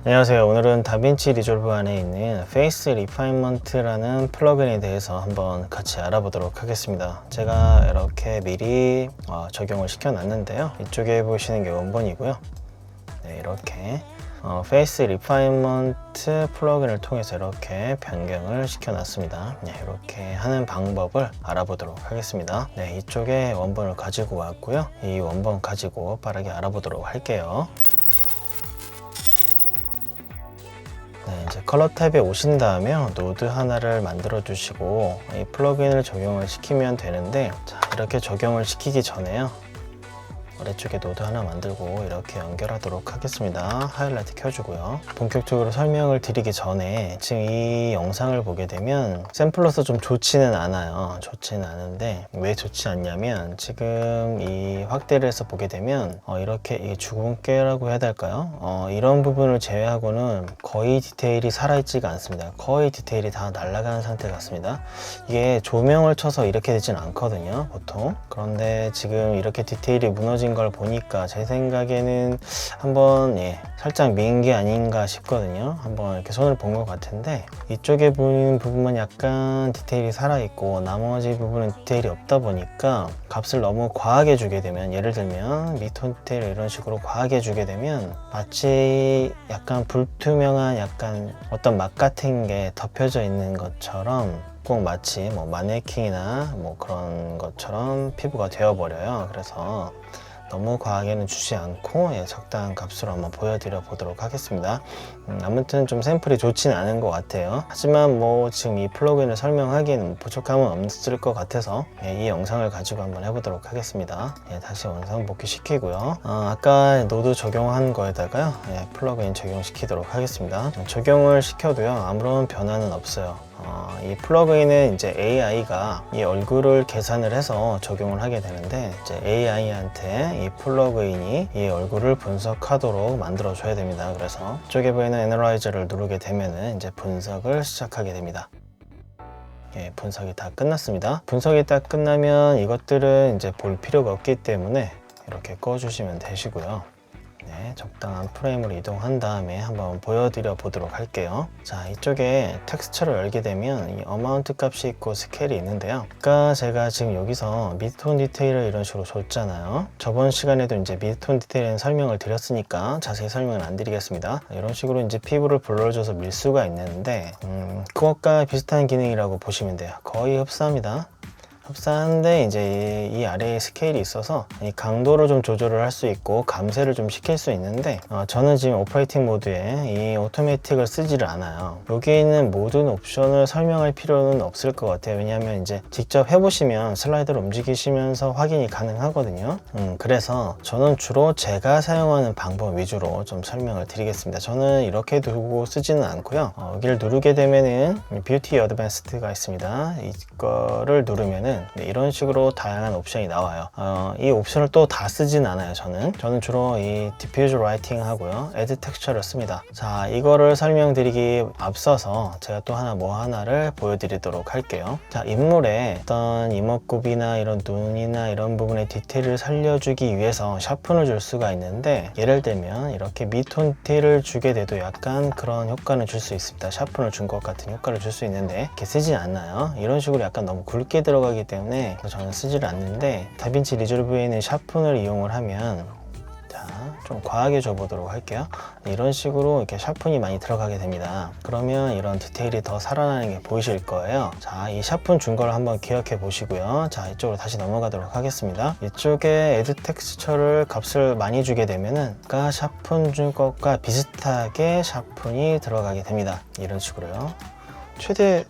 안녕하세요. 오늘은 다빈치 리졸브 안에 있는 페이스 리파인먼트라는 플러그인에 대해서 한번 같이 알아보도록 하겠습니다. 제가 이렇게 미리 적용을 시켜 놨는데요. 이쪽에 보시는 게 원본이고요. 네, 이렇게 페이스 리파인먼트 플러그인을 통해서 이렇게 변경을 시켜 놨습니다. 네, 이렇게 하는 방법을 알아보도록 하겠습니다. 네, 이쪽에 원본을 가지고 왔고요. 이 원본 가지고 빠르게 알아보도록 할게요. 네, 이제 컬러 탭에 오신 다음에 노드 하나를 만들어 주시고 이 플러그인을 적용을 시키면 되는데, 자, 이렇게 적용을 시키기 전에요, 아래쪽에 노드 하나 만들고 이렇게 연결하도록 하겠습니다. 하이라이트 켜주고요. 본격적으로 설명을 드리기 전에 지금 이 영상을 보게 되면 샘플로서 좀 좋지는 않아요. 좋지는 않은데 왜 좋지 않냐면, 지금 이 확대를 해서 보게 되면 이렇게 이 주근깨라고 해야 될까요? 이런 부분을 제외하고는 거의 디테일이 살아있지가 않습니다. 거의 디테일이 다 날아가는 상태 같습니다. 이게 조명을 쳐서 이렇게 되진 않거든요, 보통. 그런데 지금 이렇게 디테일이 무너진 걸 보니까 제 생각에는 한번 살짝 미인 게 아닌가 싶거든요. 한번 이렇게 손을 본 것 같은데, 이쪽에 보이는 부분만 약간 디테일이 살아있고 나머지 부분은 디테일이 없다 보니까 값을 너무 과하게 주게 되면, 예를 들면 미톤 디테일을 이런 식으로 과하게 주게 되면 마치 약간 불투명한 약간 어떤 막 같은 게 덮여져 있는 것처럼, 꼭 마치 마네킹이나 그런 것처럼 피부가 되어버려요. 그래서 너무 과하게는 주지 않고 적당한 값으로 한번 보여드려 보도록 하겠습니다. 아무튼 좀 샘플이 좋지는 않은 것 같아요. 하지만 지금 이 플러그인을 설명하기에는 부족함은 없을 것 같아서 이 영상을 가지고 한번 해보도록 하겠습니다. 다시 원상 복귀시키고요. 아까 노드 적용한 거에다가요, 플러그인 적용시키도록 하겠습니다. 적용을 시켜도요, 아무런 변화는 없어요. 이 플러그인은 이제 AI가 이 얼굴을 계산을 해서 적용을 하게 되는데, 이제 AI한테 이 플러그인이 이 얼굴을 분석하도록 만들어 줘야 됩니다. 그래서 이쪽에 보이는 애널라이저를 누르게 되면은 이제 분석을 시작하게 됩니다. 분석이 다 끝났습니다. 분석이 딱 끝나면 이것들은 이제 볼 필요가 없기 때문에 이렇게 꺼주시면 되시고요. 적당한 프레임으로 이동한 다음에 한번 보여드려 보도록 할게요. 자, 이쪽에 텍스처를 열게 되면 이 어마운트 값이 있고 스케일이 있는데요. 아까 제가 지금 여기서 미드톤 디테일을 이런 식으로 줬잖아요. 저번 시간에도 이제 미드톤 디테일은 설명을 드렸으니까 자세히 설명은 안 드리겠습니다. 이런 식으로 이제 피부를 블러줘서 밀 수가 있는데, 그것과 비슷한 기능이라고 보시면 돼요. 거의 흡사합니다. 흡사한데 이제 이 아래에 스케일이 있어서 이 강도를 좀 조절을 할 수 있고 감쇄를 좀 시킬 수 있는데, 저는 지금 오퍼레이팅 모드에 이 오토매틱을 쓰지를 않아요. 여기 있는 모든 옵션을 설명할 필요는 없을 것 같아요. 왜냐하면 이제 직접 해보시면 슬라이드를 움직이시면서 확인이 가능하거든요. 그래서 저는 주로 제가 사용하는 방법 위주로 좀 설명을 드리겠습니다. 저는 이렇게 두고 쓰지는 않고요. 여기를 누르게 되면은 뷰티 어드밴스드가 있습니다. 이거를 누르면은 이런 식으로 다양한 옵션이 나와요. 이 옵션을 또 다 쓰진 않아요. 저는 주로 이 디퓨즈 라이팅 하고요, 애드 텍스처를 씁니다. 자, 이거를 설명드리기 앞서서 제가 또 하나를 보여드리도록 할게요. 자, 인물의 어떤 이목구비나 이런 눈이나 이런 부분의 디테일을 살려주기 위해서 샤픈을 줄 수가 있는데, 예를 들면 이렇게 미톤 디테일을 주게 돼도 약간 그런 효과는 줄 수 있습니다. 샤픈을 준 것 같은 효과를 줄 수 있는데 이렇게 쓰지 않나요? 이런 식으로 약간 너무 굵게 들어가기 때문에 저는 쓰지를 않는데, 다빈치 리졸브에는 샤픈을 이용을 하면, 자, 좀 과하게 줘보도록 할게요. 이런 식으로 이렇게 샤픈이 많이 들어가게 됩니다. 그러면 이런 디테일이 더 살아나는 게 보이실 거예요. 자, 이 샤픈 준 걸 한번 기억해 보시고요. 자, 이쪽으로 다시 넘어가도록 하겠습니다. 이쪽에 애드 텍스처를 값을 많이 주게 되면은 아까 샤픈 준 것과 비슷하게 샤픈이 들어가게 됩니다. 이런 식으로요. 최대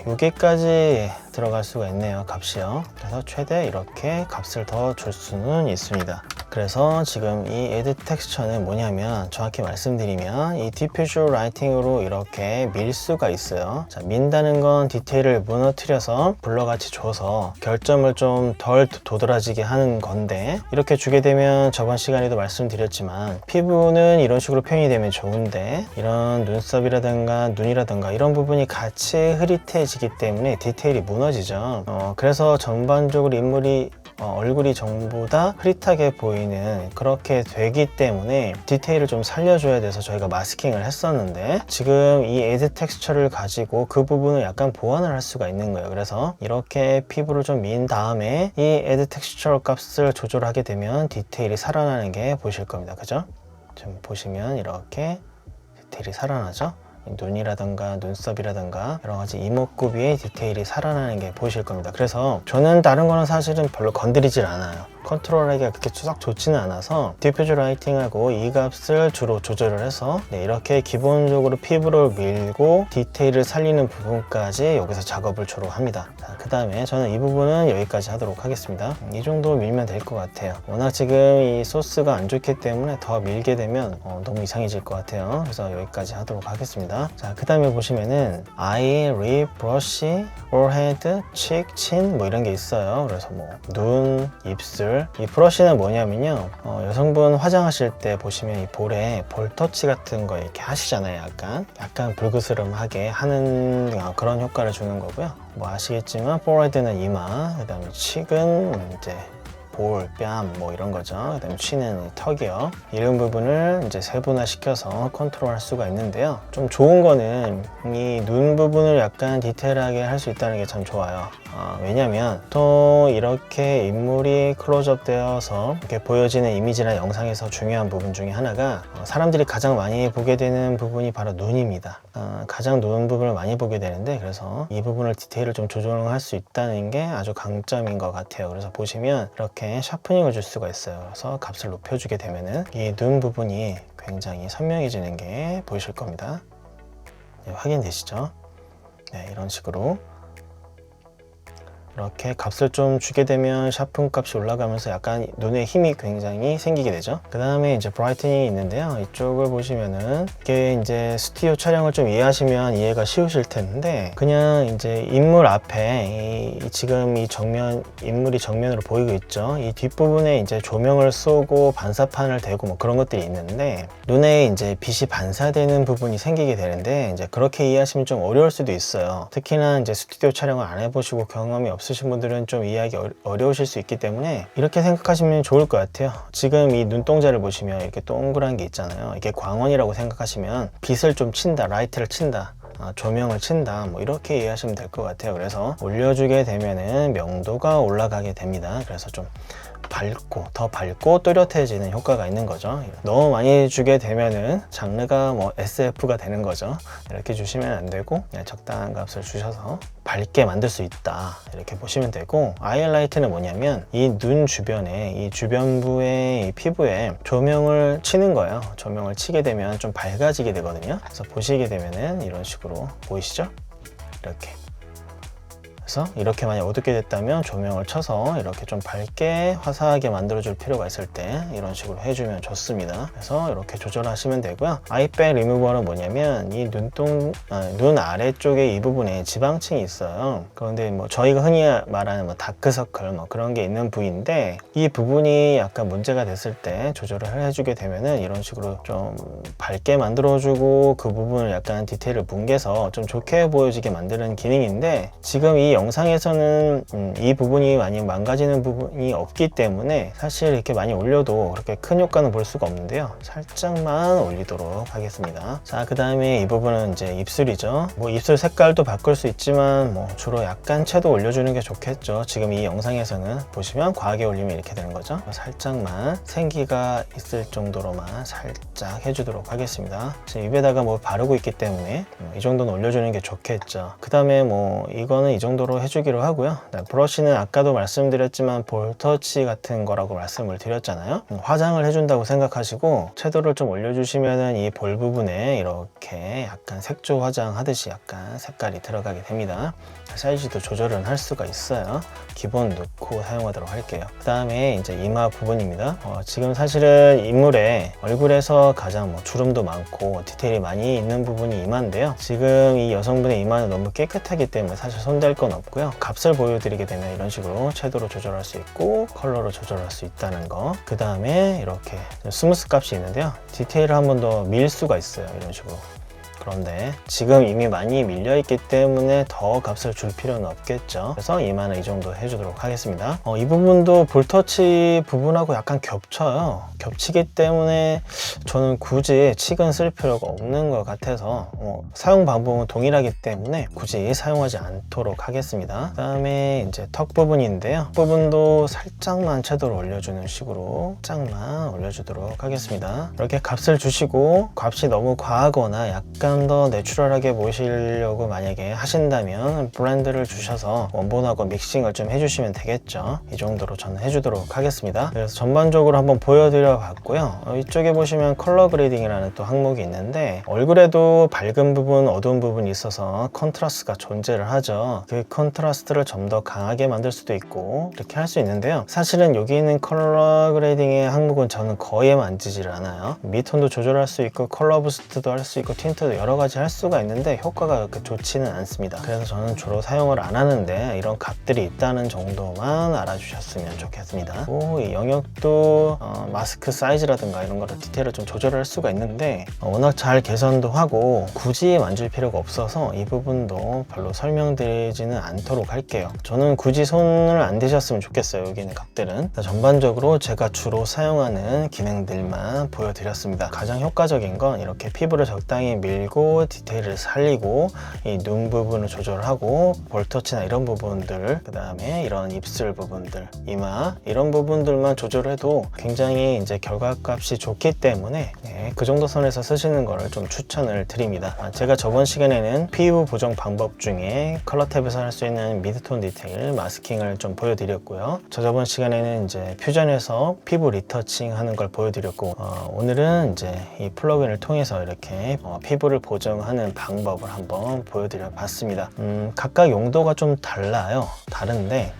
여기까지 들어갈 수가 있네요, 값이요. 그래서 최대 이렇게 값을 더 줄 수는 있습니다. 그래서 지금 이 Add 텍스처는 뭐냐면 정확히 말씀드리면 이 디퓨저 라이팅으로 이렇게 밀 수가 있어요. 자, 민다는 건 디테일을 무너뜨려서 블러같이 줘서 결점을 좀 덜 도드라지게 하는 건데, 이렇게 주게 되면 저번 시간에도 말씀드렸지만 피부는 이런 식으로 표현이 되면 좋은데 이런 눈썹이라든가 눈이라든가 이런 부분이 같이 흐릿해지기 때문에 디테일이 무너지죠. 그래서 전반적으로 인물이 얼굴이 전부 다 흐릿하게 보이는 그렇게 되기 때문에 디테일을 좀 살려줘야 돼서 저희가 마스킹을 했었는데, 지금 이 에드 텍스처를 가지고 그 부분을 약간 보완을 할 수가 있는 거예요. 그래서 이렇게 피부를 좀 민 다음에 이 에드 텍스처 값을 조절하게 되면 디테일이 살아나는 게 보실 겁니다. 그죠? 지금 보시면 이렇게 디테일이 살아나죠? 눈이라든가 눈썹이라든가 여러 가지 이목구비의 디테일이 살아나는 게 보이실 겁니다. 그래서 저는 다른 거는 사실은 별로 건드리질 않아요. 컨트롤하기가 그렇게 싹 좋지는 않아서 디퓨저 라이팅하고 이 값을 주로 조절을 해서 이렇게 기본적으로 피부를 밀고 디테일을 살리는 부분까지 여기서 작업을 주로 합니다. 그 다음에 저는 이 부분은 여기까지 하도록 하겠습니다. 이 정도 밀면 될 것 같아요. 워낙 지금 이 소스가 안 좋기 때문에 더 밀게 되면 너무 이상해질 것 같아요. 그래서 여기까지 하도록 하겠습니다. 자, 그 다음에 보시면은 아이, 립, 브러쉬, forehead, cheek, chin 뭐 이런 게 있어요. 그래서 뭐 눈, 입술. 이 브러쉬는 뭐냐면요, 여성분 화장하실 때 보시면 이 볼에 볼터치 같은 거 이렇게 하시잖아요. 약간 불그스름하게 하는 그런 효과를 주는 거고요. 뭐 아시겠지만 forehead는 이마, 그 다음에 cheek은 이제 볼, 뺨 뭐 이런 거죠. 그 다음에 치는 턱이요. 이런 부분을 이제 세분화 시켜서 컨트롤할 수가 있는데요. 좀 좋은 거는 이 눈 부분을 약간 디테일하게 할 수 있다는 게 참 좋아요. 왜냐면 또 이렇게 인물이 클로즈업 되어서 이렇게 보여지는 이미지나 영상에서 중요한 부분 중에 하나가 사람들이 가장 많이 보게 되는 부분이 바로 눈입니다. 가장 눈 부분을 많이 보게 되는데, 그래서 이 부분을 디테일을 좀 조정할 수 있다는 게 아주 강점인 것 같아요. 그래서 보시면 이렇게 샤프닝을 줄 수가 있어요. 그래서 값을 높여주게 되면은 이 눈 부분이 굉장히 선명해지는 게 보이실 겁니다. 네, 확인되시죠? 네, 이런 식으로 이렇게 값을 좀 주게 되면 샤픈 값이 올라가면서 약간 눈에 힘이 굉장히 생기게 되죠. 그 다음에 이제 브라이트닝이 있는데요. 이쪽을 보시면은 이게 이제 스튜디오 촬영을 좀 이해하시면 이해가 쉬우실 텐데, 그냥 이제 인물 앞에 지금 이 정면, 인물이 정면으로 보이고 있죠. 이 뒷부분에 이제 조명을 쏘고 반사판을 대고 뭐 그런 것들이 있는데, 눈에 이제 빛이 반사되는 부분이 생기게 되는데, 이제 그렇게 이해하시면 좀 어려울 수도 있어요. 특히나 이제 스튜디오 촬영을 안 해보시고 경험이 없으신 분들은 좀 이해하기 어려우실 수 있기 때문에 이렇게 생각하시면 좋을 것 같아요. 지금 이 눈동자를 보시면 이렇게 동그란 게 있잖아요. 이게 광원이라고 생각하시면 빛을 좀 친다, 라이트를 친다, 조명을 친다, 뭐 이렇게 이해하시면 될 것 같아요. 그래서 올려주게 되면은 명도가 올라가게 됩니다. 그래서 좀 더 밝고 또렷해지는 효과가 있는 거죠. 너무 많이 주게 되면은 장르가 뭐 SF가 되는 거죠. 이렇게 주시면 안 되고 그냥 적당한 값을 주셔서 밝게 만들 수 있다, 이렇게 보시면 되고, 아이라이트는 뭐냐면 이 눈 주변에, 이 주변부의 이 피부에 조명을 치는 거예요. 조명을 치게 되면 좀 밝아지게 되거든요. 그래서 보시게 되면은 이런 식으로 보이시죠? 이렇게. 그래서 이렇게 만약 어둡게 됐다면 조명을 쳐서 이렇게 좀 밝게 화사하게 만들어줄 필요가 있을 때 이런 식으로 해주면 좋습니다. 그래서 이렇게 조절하시면 되고요. 아이백 리무버는 뭐냐면 이 눈 아래쪽에 이 부분에 지방층이 있어요. 그런데 뭐 저희가 흔히 말하는 뭐 다크서클 뭐 그런 게 있는 부위인데, 이 부분이 약간 문제가 됐을 때 조절을 해주게 되면은 이런 식으로 좀 밝게 만들어주고 그 부분을 약간 디테일을 뭉개서 좀 좋게 보여지게 만드는 기능인데, 지금 이 영상에서는 이 부분이 많이 망가지는 부분이 없기 때문에 사실 이렇게 많이 올려도 그렇게 큰 효과는 볼 수가 없는데요. 살짝만 올리도록 하겠습니다. 자, 그 다음에 이 부분은 이제 입술이죠. 뭐 입술 색깔도 바꿀 수 있지만 뭐 주로 약간 채도 올려주는 게 좋겠죠. 지금 이 영상에서는 보시면 과하게 올리면 이렇게 되는 거죠. 살짝만 생기가 있을 정도로만 살짝 해주도록 하겠습니다. 지금 입에다가 뭐 바르고 있기 때문에 이 정도는 올려주는 게 좋겠죠. 그 다음에 뭐 이거는 이 정도로 정도로 해주기로 하고요. 네, 브러쉬는 아까도 말씀드렸지만 볼터치 같은 거라고 말씀을 드렸잖아요. 화장을 해준다고 생각하시고 섀도우를 좀 올려주시면은 이 볼 부분에 이렇게 약간 색조 화장 하듯이 약간 색깔이 들어가게 됩니다. 사이즈도 조절은 할 수가 있어요. 기본 넣고 사용하도록 할게요. 그 다음에 이제 이마 부분입니다. 지금 사실은 인물에 얼굴에서 가장 주름도 많고 디테일이 많이 있는 부분이 이마인데요. 지금 이 여성분의 이마는 너무 깨끗하기 때문에 사실 손댈 건 없고요. 값을 보여드리게 되면 이런 식으로 섀도우로 조절할 수 있고 컬러로 조절할 수 있다는 거. 그 다음에 이렇게 스무스 값이 있는데요. 디테일을 한 번 더 밀 수가 있어요. 이런 식으로. 그런데 지금 이미 많이 밀려있기 때문에 더 값을 줄 필요는 없겠죠. 그래서 이마는 이 정도 해주도록 하겠습니다. 이 부분도 볼터치 부분하고 약간 겹쳐요. 겹치기 때문에 저는 굳이 칙은 쓸 필요가 없는 것 같아서 사용 방법은 동일하기 때문에 굳이 사용하지 않도록 하겠습니다. 그 다음에 이제 턱 부분인데요. 턱 부분도 살짝만 섀도우를 올려주는 식으로 살짝만 올려주도록 하겠습니다. 이렇게 값을 주시고 값이 너무 과하거나 약간 더 내추럴하게 보이시려고 만약에 하신다면 블렌드를 주셔서 원본하고 믹싱을 좀 해주시면 되겠죠. 이 정도로 저는 해주도록 하겠습니다. 그래서 전반적으로 한번 보여드려 봤고요. 이쪽에 보시면 컬러 그레이딩이라는 또 항목이 있는데 얼굴에도 밝은 부분, 어두운 부분이 있어서 컨트라스트가 존재를 하죠. 그 컨트라스트를 좀 더 강하게 만들 수도 있고 이렇게 할 수 있는데요. 사실은 여기 있는 컬러 그레이딩의 항목은 저는 거의 만지질 않아요. 미톤도 조절할 수 있고 컬러 부스트도 할 수 있고 틴트도 여러 가지 할 수가 있는데 효과가 그렇게 좋지는 않습니다. 그래서 저는 주로 사용을 안 하는데 이런 값들이 있다는 정도만 알아주셨으면 좋겠습니다. 이 영역도 마스크 사이즈라든가 이런 거를 디테일을 좀 조절할 수가 있는데 워낙 잘 개선도 하고 굳이 만질 필요가 없어서 이 부분도 별로 설명드리지는 않도록 할게요. 저는 굳이 손을 안 대셨으면 좋겠어요. 여기 있는 값들은. 전반적으로 제가 주로 사용하는 기능들만 보여드렸습니다. 가장 효과적인 건 이렇게 피부를 적당히 밀고 디테일을 살리고 이 눈 부분을 조절하고 볼터치나 이런 부분들, 그 다음에 이런 입술 부분들, 이마 이런 부분들만 조절해도 굉장히 이제 결과값이 좋기 때문에 그 정도 선에서 쓰시는 거를 좀 추천을 드립니다. 제가 저번 시간에는 피부 보정 방법 중에 컬러 탭에서 할 수 있는 미드톤 디테일 마스킹을 좀 보여드렸고요. 저번 시간에는 이제 퓨전에서 피부 리터칭 하는 걸 보여드렸고 오늘은 이제 이 플러그인을 통해서 이렇게 피부를 보정하는 방법을 한번 보여드려 봤습니다. 각각 용도가 좀 달라요. 다른데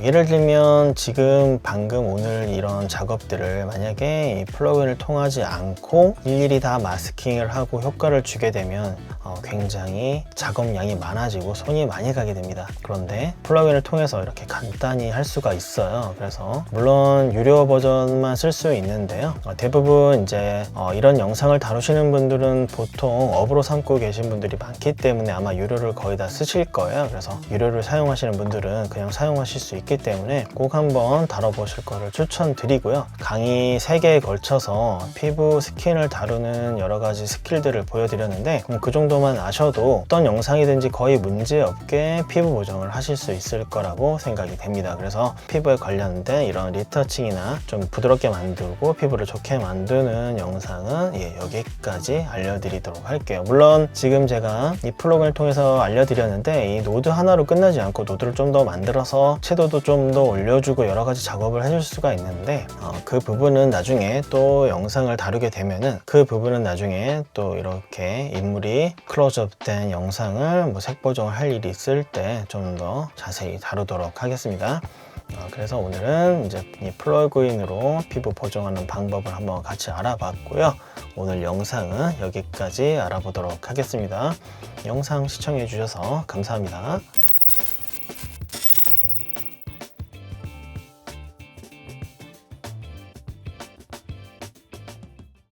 예를 들면 지금 방금 오늘 이런 작업들을 만약에 이 플러그인을 통하지 않고 일일이 다 마스킹을 하고 효과를 주게 되면 굉장히 작업량이 많아지고 손이 많이 가게 됩니다. 그런데 플러그인을 통해서 이렇게 간단히 할 수가 있어요. 그래서 물론 유료 버전만 쓸 수 있는데요. 대부분 이제 이런 영상을 다루시는 분들은 보통 업으로 삼고 계신 분들이 많기 때문에 아마 유료를 거의 다 쓰실 거예요. 그래서 유료를 사용하시는 분들은 그냥 사용하실 수 있기 때문에 꼭 한번 다뤄보실 거를 추천드리고요. 강의 3개에 걸쳐서 피부 스킨을 다루는 여러 가지 스킬들을 보여드렸는데 그 정도만 아셔도 어떤 영상이든지 거의 문제없게 피부 보정을 하실 수 있을 거라고 생각이 됩니다. 그래서 피부에 관련된 이런 리터칭이나 좀 부드럽게 만들고 피부를 좋게 만드는 영상은 여기까지 알려드리도록 할게요. 물론 지금 제가 이 플러그인을 통해서 알려드렸는데 이 노드 하나로 끝나지 않고 노드를 좀 더 만들어서 채도도 좀 더 올려주고 여러 가지 작업을 해줄 수가 있는데 그 부분은 나중에 또 영상을 다루게 되면은 그 부분은 나중에 또 이렇게 인물이 클로즈업 된 영상을 색 보정을 할 일이 있을 때 좀 더 자세히 다루도록 하겠습니다. 그래서 오늘은 이제 이 플러그인으로 피부 보정하는 방법을 한번 같이 알아봤고요. 오늘 영상은 여기까지 알아보도록 하겠습니다. 영상 시청해 주셔서 감사합니다.